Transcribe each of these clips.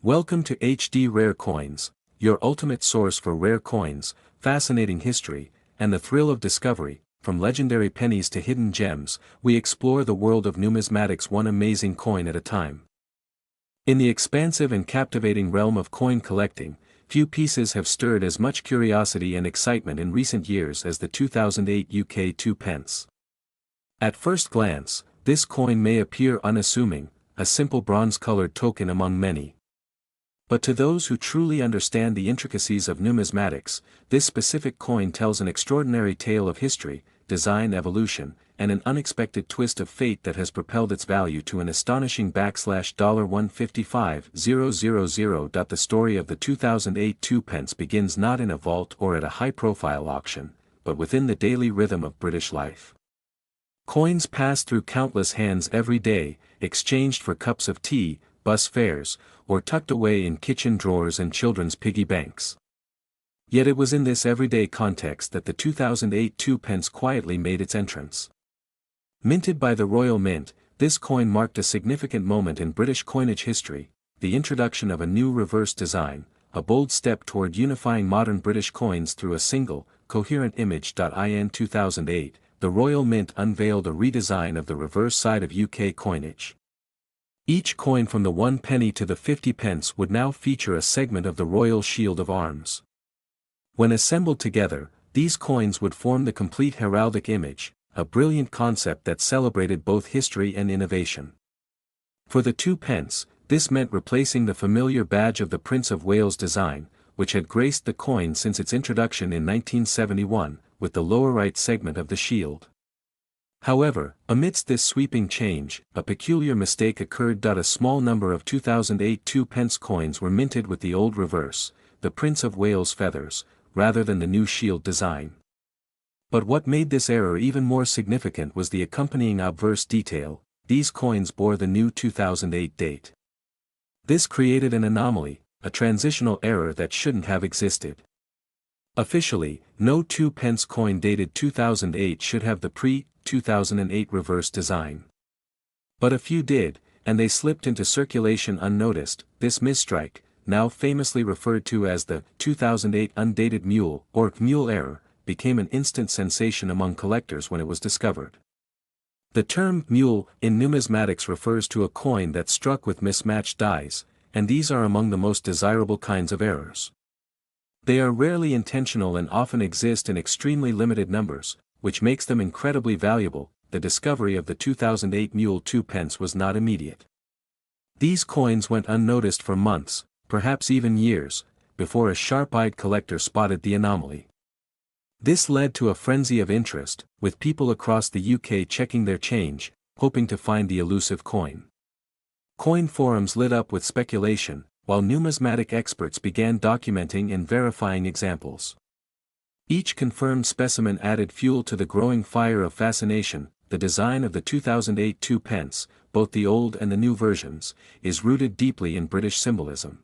Welcome to HD Rare Coins, your ultimate source for rare coins, fascinating history, and the thrill of discovery. From legendary pennies to hidden gems, we explore the world of numismatics one amazing coin at a time. In the expansive and captivating realm of coin collecting, few pieces have stirred as much curiosity and excitement in recent years as the 2008 UK 2 pence. At first glance, this coin may appear unassuming, a simple bronze-colored token among many. But to those who truly understand the intricacies of numismatics, this specific coin tells an extraordinary tale of history, design evolution, and an unexpected twist of fate that has propelled its value to an astonishing $155,000. The story of the 2008 2 pence begins not in a vault or at a high-profile auction, but within the daily rhythm of British life. Coins pass through countless hands every day, exchanged for cups of tea, bus fares, or tucked away in kitchen drawers and children's piggy banks. Yet it was in this everyday context that the 2008 2 pence quietly made its entrance. Minted by the Royal Mint, this coin marked a significant moment in British coinage history, the introduction of a new reverse design, a bold step toward unifying modern British coins through a single, coherent image. In 2008, the Royal Mint unveiled a redesign of the reverse side of UK coinage. Each coin from the 1 penny to the 50 pence would now feature a segment of the Royal Shield of Arms. When assembled together, these coins would form the complete heraldic image, a brilliant concept that celebrated both history and innovation. For the 2 pence, this meant replacing the familiar badge of the Prince of Wales design, which had graced the coin since its introduction in 1971, with the lower right segment of the shield. However, amidst this sweeping change, a peculiar mistake occurred. A small number of 2008 2 pence coins were minted with the old reverse, the Prince of Wales feathers, rather than the new shield design. But what made this error even more significant was the accompanying obverse detail: these coins bore the new 2008 date. This created an anomaly, a transitional error that shouldn't have existed. Officially, no 2 pence coin dated 2008 should have the pre-2008 reverse design. But a few did, and they slipped into circulation unnoticed. This misstrike, now famously referred to as the 2008 undated mule or mule error, became an instant sensation among collectors when it was discovered. The term mule in numismatics refers to a coin that struck with mismatched dies, and these are among the most desirable kinds of errors. They are rarely intentional and often exist in extremely limited numbers, which makes them incredibly valuable. The discovery of the 2008 mule 2 pence was not immediate. These coins went unnoticed for months, perhaps even years, before a sharp-eyed collector spotted the anomaly. This led to a frenzy of interest, with people across the UK checking their change, hoping to find the elusive coin. Coin forums lit up with speculation, while numismatic experts began documenting and verifying examples. Each confirmed specimen added fuel to the growing fire of fascination. The design of the 2008 2 pence, both the old and the new versions, is rooted deeply in British symbolism.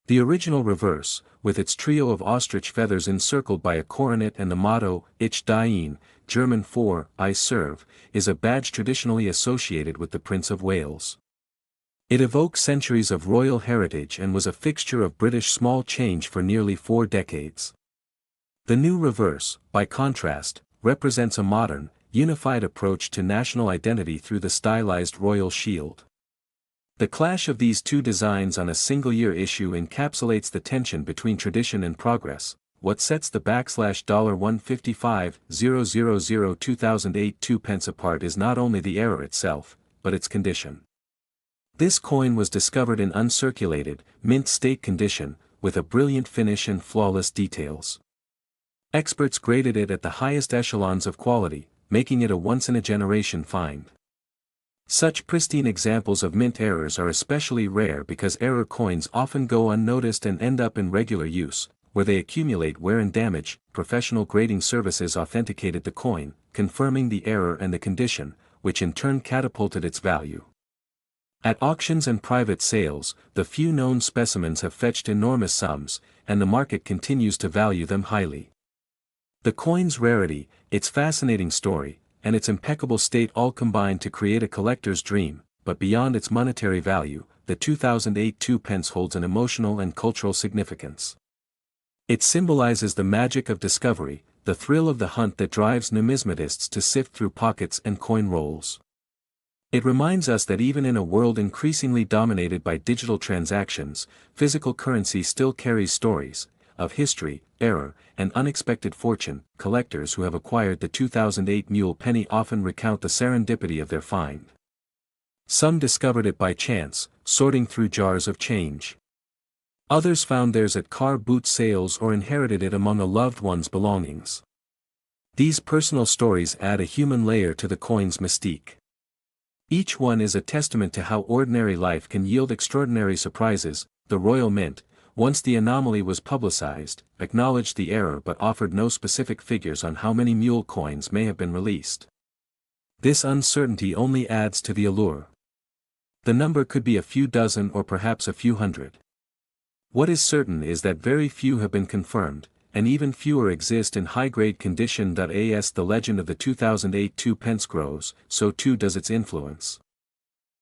The original reverse, with its trio of ostrich feathers encircled by a coronet and the motto, Ich diene, German for, I serve, is a badge traditionally associated with the Prince of Wales. It evokes centuries of royal heritage and was a fixture of British small change for nearly 4 decades. The new reverse, by contrast, represents a modern, unified approach to national identity through the stylized royal shield. The clash of these two designs on a single-year issue encapsulates the tension between tradition and progress. What sets the $155,000 2008 2 pence apart is not only the error itself, but its condition. This coin was discovered in uncirculated, mint state condition, with a brilliant finish and flawless details. Experts graded it at the highest echelons of quality, making it a once-in-a-generation find. Such pristine examples of mint errors are especially rare because error coins often go unnoticed and end up in regular use, where they accumulate wear and damage. Professional grading services authenticated the coin, confirming the error and the condition, which in turn catapulted its value. At auctions and private sales, the few known specimens have fetched enormous sums, and the market continues to value them highly. The coin's rarity, its fascinating story, and its impeccable state all combine to create a collector's dream. But beyond its monetary value, the 2008 2p holds an emotional and cultural significance. It symbolizes the magic of discovery, the thrill of the hunt that drives numismatists to sift through pockets and coin rolls. It reminds us that even in a world increasingly dominated by digital transactions, physical currency still carries stories of history, error, and unexpected fortune. Collectors who have acquired the 2008 mule penny often recount the serendipity of their find. Some discovered it by chance, sorting through jars of change. Others found theirs at car boot sales or inherited it among a loved one's belongings. These personal stories add a human layer to the coin's mystique. Each one is a testament to how ordinary life can yield extraordinary surprises. The Royal Mint, once the anomaly was publicized, acknowledged the error but offered no specific figures on how many mule coins may have been released. This uncertainty only adds to the allure. The number could be a few dozen or perhaps a few hundred. What is certain is that very few have been confirmed, and even fewer exist in high-grade condition. As the legend of the 2008 2p grows, so too does its influence.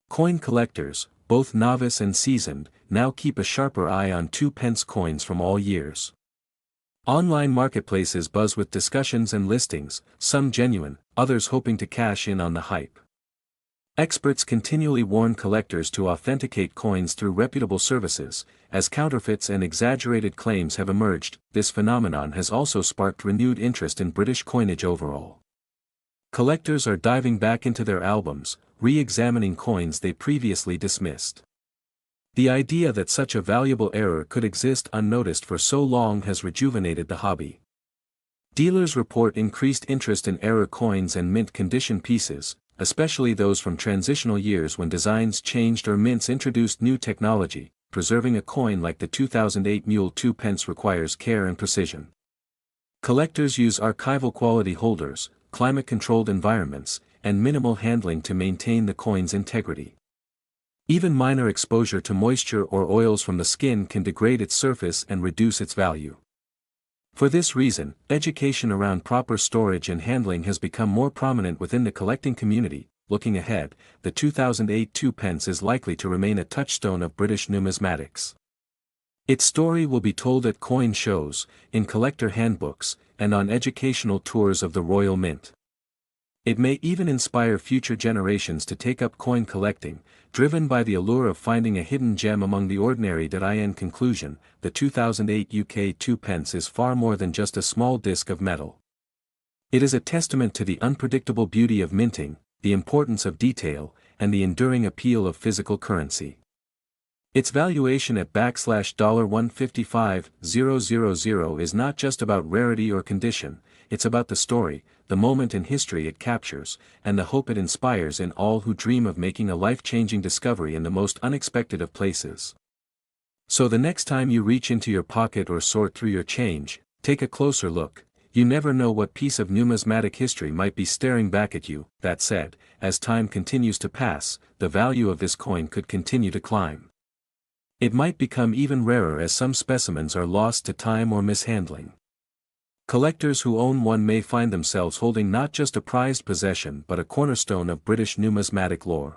Coin collectors, both novice and seasoned, now keep a sharper eye on 2p coins from all years. Online marketplaces buzz with discussions and listings, some genuine, others hoping to cash in on the hype. Experts continually warn collectors to authenticate coins through reputable services. As counterfeits and exaggerated claims have emerged, this phenomenon has also sparked renewed interest in British coinage overall. Collectors are diving back into their albums, re-examining coins they previously dismissed. The idea that such a valuable error could exist unnoticed for so long has rejuvenated the hobby. Dealers report increased interest in error coins and mint condition pieces, especially those from transitional years when designs changed or mints introduced new technology. Preserving a coin like the 2008 mule 2p requires care and precision. Collectors use archival quality holders, climate-controlled environments, and minimal handling to maintain the coin's integrity. Even minor exposure to moisture or oils from the skin can degrade its surface and reduce its value. For this reason, education around proper storage and handling has become more prominent within the collecting community. Looking ahead, the 2008 2p is likely to remain a touchstone of British numismatics. Its story will be told at coin shows, in collector handbooks, and on educational tours of the Royal Mint. It may even inspire future generations to take up coin collecting, driven by the allure of finding a hidden gem among the ordinary. In conclusion, the 2008 UK 2p is far more than just a small disc of metal. It is a testament to the unpredictable beauty of minting, the importance of detail, and the enduring appeal of physical currency. Its valuation at $155,000 is not just about rarity or condition, it's about the story, the moment in history it captures, and the hope it inspires in all who dream of making a life-changing discovery in the most unexpected of places. So the next time you reach into your pocket or sort through your change, take a closer look. You never know what piece of numismatic history might be staring back at you. That said, as time continues to pass, the value of this coin could continue to climb. It might become even rarer as some specimens are lost to time or mishandling. Collectors who own one may find themselves holding not just a prized possession but a cornerstone of British numismatic lore.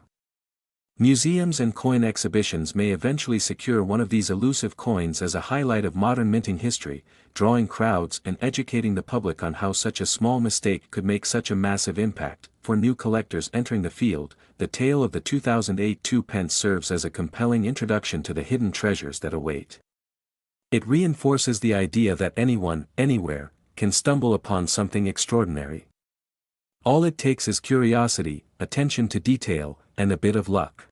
Museums and coin exhibitions may eventually secure one of these elusive coins as a highlight of modern minting history, drawing crowds and educating the public on how such a small mistake could make such a massive impact. For new collectors entering the field, the tale of the 2008 2p serves as a compelling introduction to the hidden treasures that await. It reinforces the idea that anyone, anywhere, can stumble upon something extraordinary. All it takes is curiosity, attention to detail, and a bit of luck.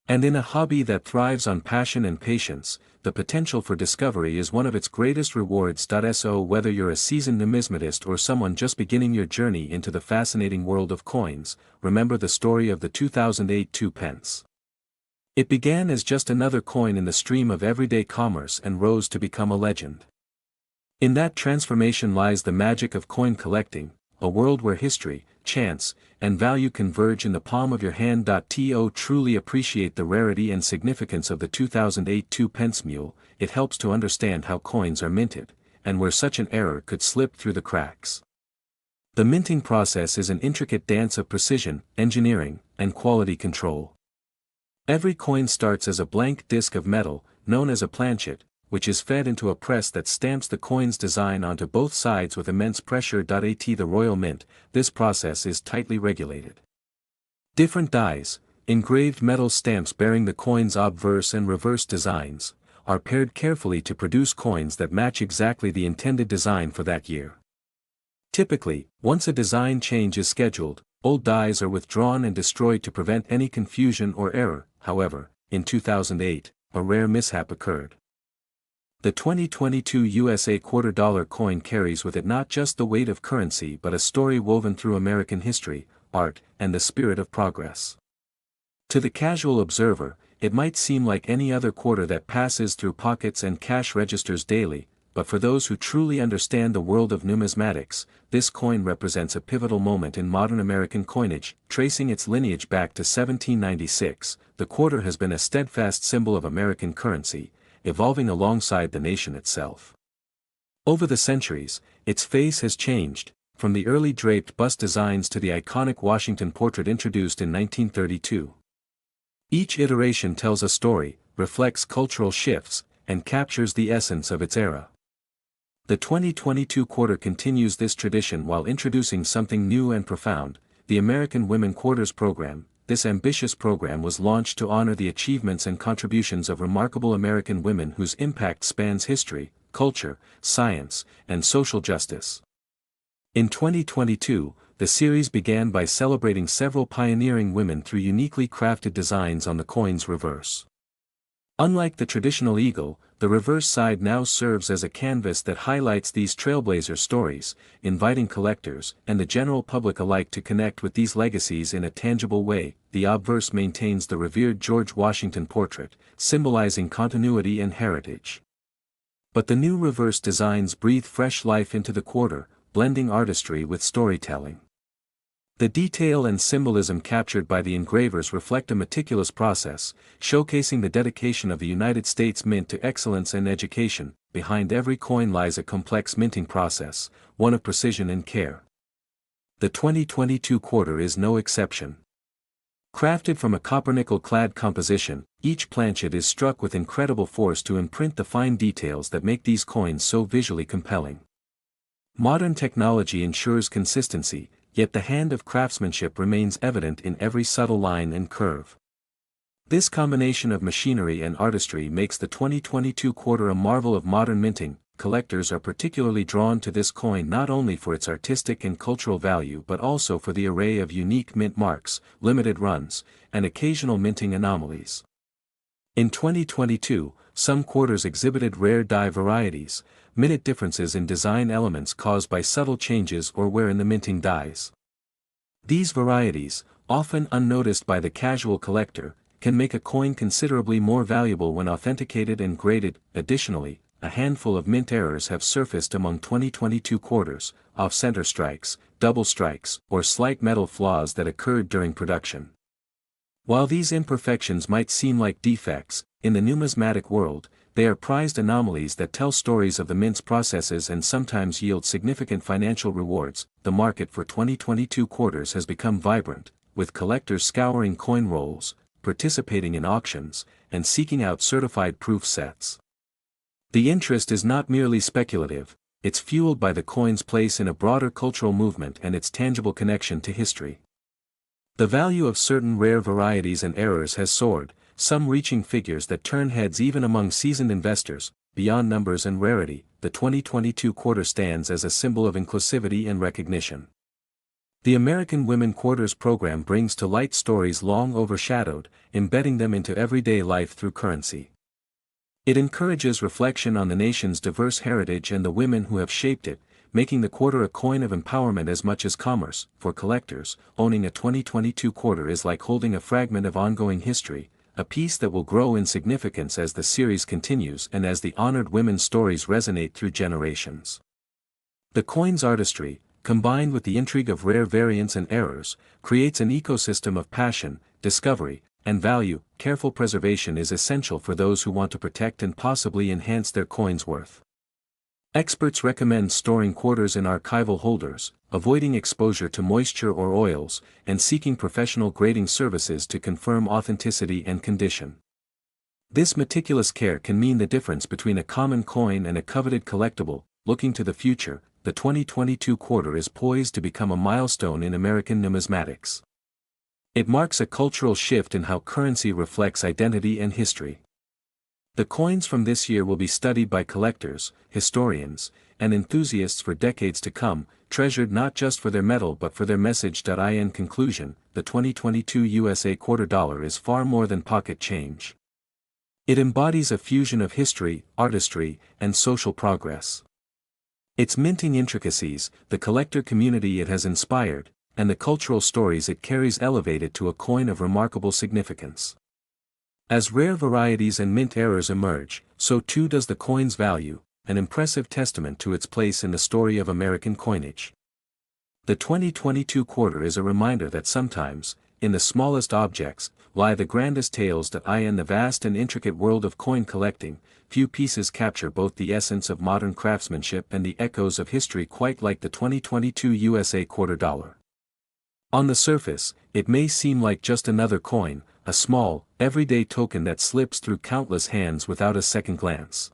And in a hobby that thrives on passion and patience, the potential for discovery is one of its greatest rewards. So whether you're a seasoned numismatist or someone just beginning your journey into the fascinating world of coins, remember the story of the 2008 2p. It began as just another coin in the stream of everyday commerce and rose to become a legend. In that transformation lies the magic of coin collecting, a world where history, chance, and value converge in the palm of your hand. To truly appreciate the rarity and significance of the 2008 2p mule, it helps to understand how coins are minted, and where such an error could slip through the cracks. The minting process is an intricate dance of precision, engineering, and quality control. Every coin starts as a blank disc of metal, known as a planchet, which is fed into a press that stamps the coin's design onto both sides with immense pressure. At the Royal Mint, this process is tightly regulated. Different dies, engraved metal stamps bearing the coin's obverse and reverse designs, are paired carefully to produce coins that match exactly the intended design for that year. Typically, once a design change is scheduled, old dies are withdrawn and destroyed to prevent any confusion or error. However, in 2008, a rare mishap occurred. The 2022 USA $quarter coin carries with it not just the weight of currency but a story woven through American history, art, and the spirit of progress. To the casual observer, it might seem like any other quarter that passes through pockets and cash registers daily, but for those who truly understand the world of numismatics, this coin represents a pivotal moment in modern American coinage. Tracing its lineage back to 1796, the quarter has been a steadfast symbol of American currency, evolving alongside the nation itself. Over the centuries, its face has changed, from the early draped bust designs to the iconic Washington portrait introduced in 1932. Each iteration tells a story, reflects cultural shifts, and captures the essence of its era. The 2022 quarter continues this tradition while introducing something new and profound, the American Women Quarters Program. This ambitious program was launched to honor the achievements and contributions of remarkable American women whose impact spans history, culture, science, and social justice. In 2022, the series began by celebrating several pioneering women through uniquely crafted designs on the coin's reverse. Unlike the traditional eagle, the reverse side now serves as a canvas that highlights these trailblazer stories, inviting collectors and the general public alike to connect with these legacies in a tangible way. The obverse maintains the revered George Washington portrait, symbolizing continuity and heritage. But the new reverse designs breathe fresh life into the quarter, blending artistry with storytelling. The detail and symbolism captured by the engravers reflect a meticulous process, showcasing the dedication of the United States Mint to excellence and education. Behind every coin lies a complex minting process, one of precision and care. The 2022 quarter is no exception. Crafted from a copper-nickel-clad composition, each planchet is struck with incredible force to imprint the fine details that make these coins so visually compelling. Modern technology ensures consistency, yet the hand of craftsmanship remains evident in every subtle line and curve. This combination of machinery and artistry makes the 2022 quarter a marvel of modern minting. Collectors are particularly drawn to this coin not only for its artistic and cultural value but also for the array of unique mint marks, limited runs, and occasional minting anomalies. In 2022, some quarters exhibited rare die varieties, minute differences in design elements caused by subtle changes or wear in the minting dies. These varieties, often unnoticed by the casual collector, can make a coin considerably more valuable when authenticated and graded. Additionally, a handful of mint errors have surfaced among 2022 quarters, off-center strikes, double strikes, or slight metal flaws that occurred during production. While these imperfections might seem like defects, in the numismatic world, they are prized anomalies that tell stories of the mint's processes and sometimes yield significant financial rewards. The market for 2022 quarters has become vibrant, with collectors scouring coin rolls, participating in auctions, and seeking out certified proof sets. The interest is not merely speculative, it's fueled by the coin's place in a broader cultural movement and its tangible connection to history. The value of certain rare varieties and errors has soared, some reaching figures that turn heads even among seasoned investors. Beyond numbers and rarity, the 2022 quarter stands as a symbol of inclusivity and recognition. The American Women Quarters program brings to light stories long overshadowed, embedding them into everyday life through currency. It encourages reflection on the nation's diverse heritage and the women who have shaped it, making the quarter a coin of empowerment as much as commerce. For collectors, owning a 2022 quarter is like holding a fragment of ongoing history, a piece that will grow in significance as the series continues and as the honored women's stories resonate through generations. The coin's artistry, combined with the intrigue of rare variants and errors, creates an ecosystem of passion, discovery, and value. Careful preservation is essential for those who want to protect and possibly enhance their coin's worth. Experts recommend storing quarters in archival holders, avoiding exposure to moisture or oils, and seeking professional grading services to confirm authenticity and condition. This meticulous care can mean the difference between a common coin and a coveted collectible. Looking to the future, the 2022 quarter is poised to become a milestone in American numismatics. It marks a cultural shift in how currency reflects identity and history. The coins from this year will be studied by collectors, historians, and enthusiasts for decades to come, treasured not just for their metal but for their message. In conclusion, the 2022 USA quarter dollar is far more than pocket change. It embodies a fusion of history, artistry, and social progress. Its minting intricacies, the collector community it has inspired, and the cultural stories it carries elevate it to a coin of remarkable significance. As rare varieties and mint errors emerge, so too does the coin's value, an impressive testament to its place in the story of American coinage. The 2022 quarter is a reminder that sometimes, in the smallest objects, lie the grandest tales. In the vast and intricate world of coin collecting, few pieces capture both the essence of modern craftsmanship and the echoes of history quite like the 2022 USA quarter dollar. On the surface, it may seem like just another coin, a small, everyday token that slips through countless hands without a second glance.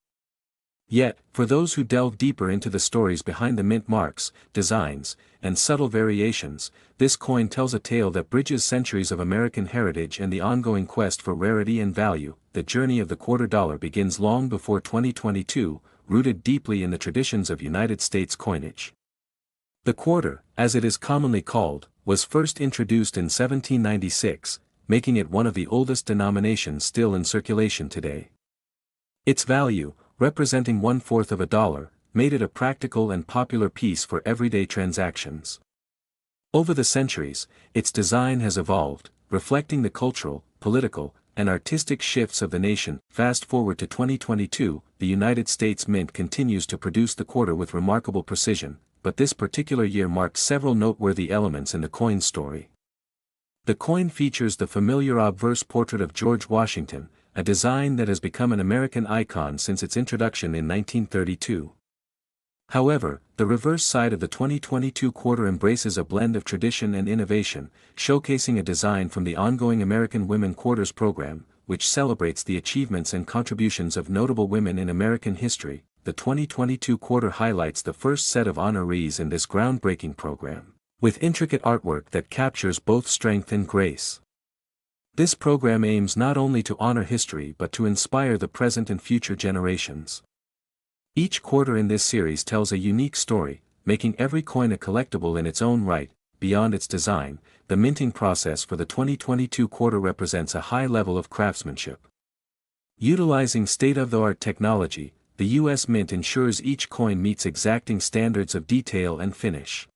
Yet, for those who delve deeper into the stories behind the mint marks, designs, and subtle variations, this coin tells a tale that bridges centuries of American heritage and the ongoing quest for rarity and value. The journey of the quarter dollar begins long before 2022, rooted deeply in the traditions of United States coinage. The quarter, as it is commonly called, was first introduced in 1796, making it one of the oldest denominations still in circulation today. Its value, representing 1/4 of a dollar, made it a practical and popular piece for everyday transactions. Over the centuries, its design has evolved, reflecting the cultural, political, and artistic shifts of the nation. Fast forward to 2022, the United States Mint continues to produce the quarter with remarkable precision, but this particular year marks several noteworthy elements in the coin's story. The coin features the familiar obverse portrait of George Washington, a design that has become an American icon since its introduction in 1932. However, the reverse side of the 2022 quarter embraces a blend of tradition and innovation, showcasing a design from the ongoing American Women Quarters program, which celebrates the achievements and contributions of notable women in American history. The 2022 quarter highlights the first set of honorees in this groundbreaking program, with intricate artwork that captures both strength and grace. This program aims not only to honor history but to inspire the present and future generations. Each quarter in this series tells a unique story, making every coin a collectible in its own right. Beyond its design, the minting process for the 2022 quarter represents a high level of craftsmanship. Utilizing state-of-the-art technology, the U.S. Mint ensures each coin meets exacting standards of detail and finish.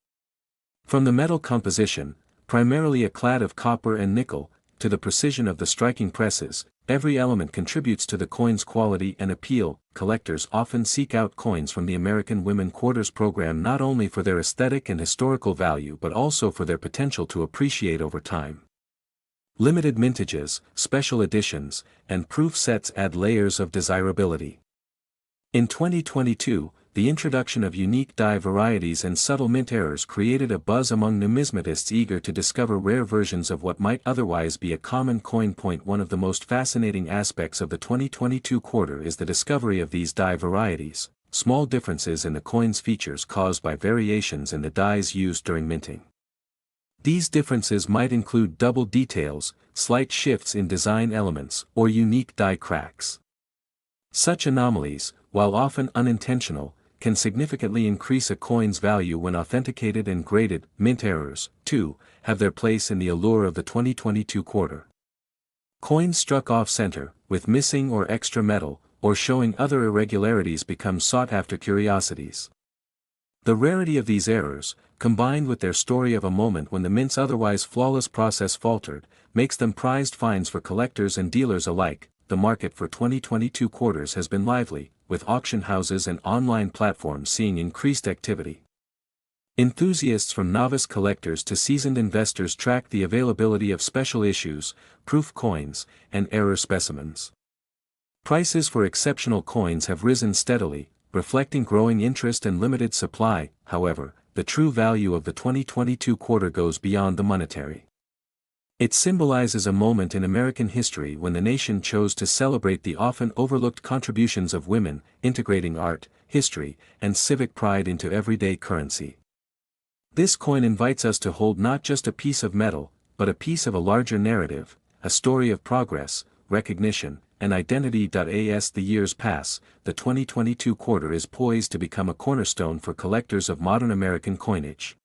From the metal composition, primarily a clad of copper and nickel, to the precision of the striking presses, every element contributes to the coin's quality and appeal. Collectors often seek out coins from the American Women Quarters program not only for their aesthetic and historical value but also for their potential to appreciate over time. Limited mintages, special editions, and proof sets add layers of desirability. In 2022, the introduction of unique die varieties and subtle mint errors created a buzz among numismatists eager to discover rare versions of what might otherwise be a common coin. One of the most fascinating aspects of the 2022 quarter is the discovery of these die varieties, small differences in the coin's features caused by variations in the dies used during minting. These differences might include double details, slight shifts in design elements, or unique die cracks. Such anomalies, while often unintentional, can significantly increase a coin's value when authenticated and graded. Mint errors, too, have their place in the allure of the 2022 quarter. Coins struck off-center, with missing or extra metal, or showing other irregularities become sought-after curiosities. The rarity of these errors, combined with their story of a moment when the mint's otherwise flawless process faltered, makes them prized finds for collectors and dealers alike. The market for 2022 quarters has been lively, with auction houses and online platforms seeing increased activity. Enthusiasts from novice collectors to seasoned investors track the availability of special issues, proof coins, and error specimens. Prices for exceptional coins have risen steadily, reflecting growing interest and limited supply. However, the true value of the 2022 quarter goes beyond the monetary. It symbolizes a moment in American history when the nation chose to celebrate the often overlooked contributions of women, integrating art, history, and civic pride into everyday currency. This coin invites us to hold not just a piece of metal, but a piece of a larger narrative, a story of progress, recognition, and identity. As the years pass, the 2022 quarter is poised to become a cornerstone for collectors of modern American coinage.